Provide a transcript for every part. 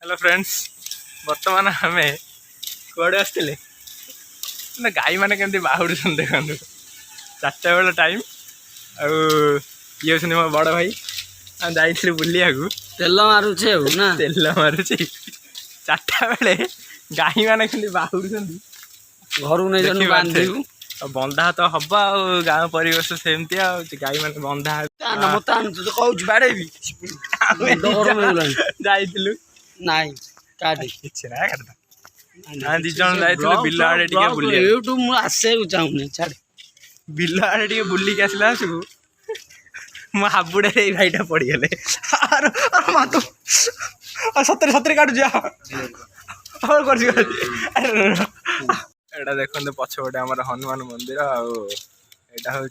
hello friends बर्तमान आम कड़े आसते गाई मैंने केमती बाहुड़ देखो 4टा बेल टाइम आए मो बड़ भाई जाइए बुलिया तेल मारुचे ना तेल मारुची 4टा बेले गाई मैंने केमती बाहुड़ घर नहीं बांधु बंधा तो हम आ गाँव परिवेश सेमती गाई मैंने बंधा जाइलु नाई काटी किसी ना काट दी जन जाइलु बिल आड़े टिके बुलिया यूट्यूब मु आसे चाहूनी छाड़ बिल आड़े टिके बुलिक आसला आसु मो हाबुड़े रे भाईटा पड़ी गले अरे मातो सतरे सतरे काटु जा और कर एटा देखते पछपटे आम हनुमान मंदिर आटा हूँ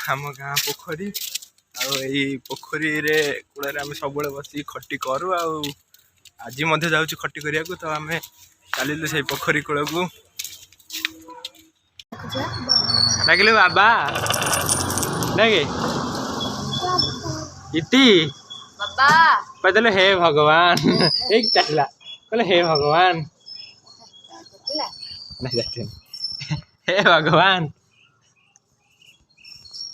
आम गाँ पोखरी पोखरी रे कूड़े आम सब बस खटी करूँ आज जाऊँ खटी करिया तो आम चलू से पोखरी कूल को डाकिलु बाबा डाके इति कहते हे भगवान एक चला कहले हे भगवान नहीं जाते हे भगवान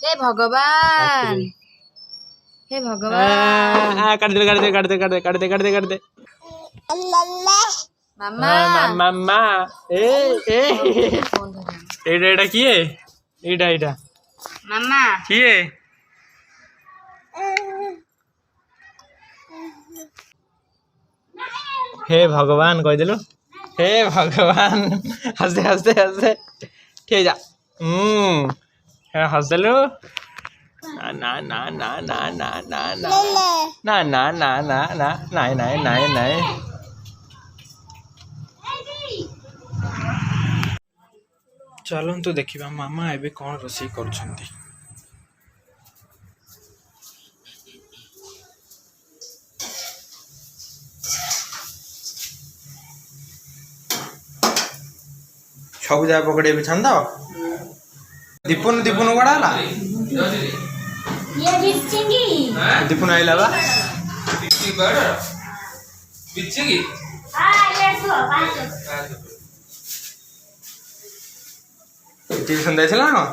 हे भगवान हे भगवान कर दे मामा मामा एटा किए एटा मामा किए हे भगवान कहदेलु हे भगवान हंसते हंसते हंसते ठीक जा हंसदेलु ना ना ना ना ना ना ना ना ना ना ना ना नाई नाई नाई नाई चलतु देखा मामा एबे कौन रोषे कर सब जा पकड़े भी छंद दीपुन दीपुन गड़ा दीपुन आइला बा ट्यूशन जाइला ना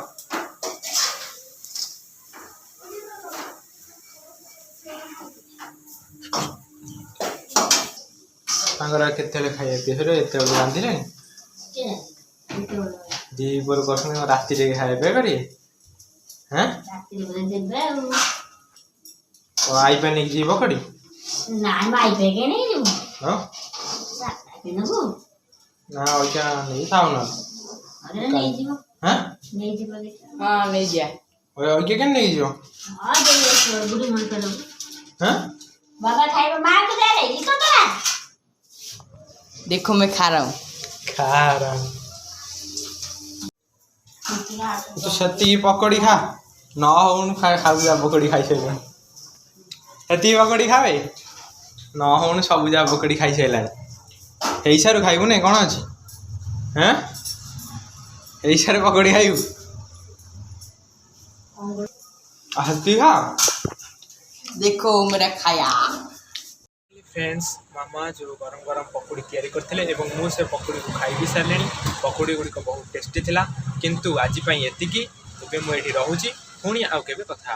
केते खाइए पीए एत रांधे दीपर कर राति खाए करिए हाँ आई पे नहीं जीव कड़ी ना नहीं खाऊ ना हाँ नहीं जो देखो मैं खा रहा हूँ तो सती पकड़ी खा न हो खाऊ जा पकड़ी खाई सारे सती पकड़ी खावे न हो सब जा पकड़ी खाई सारा सारू खाइबू ना कौन अच्छी हाँ सारे पकड़ी खाइबू हस्ती खा देखो मेरा खाया फ्रेंड्स मामा जो गरम गरम पकड़ी तैयारी करते मुझे पकड़ी को खाई भी सारे पकड़ी गुड़िक बहुत टेस्टी थिला किंतु आज एतिकी मुझे रोची पुणी आउ के कथा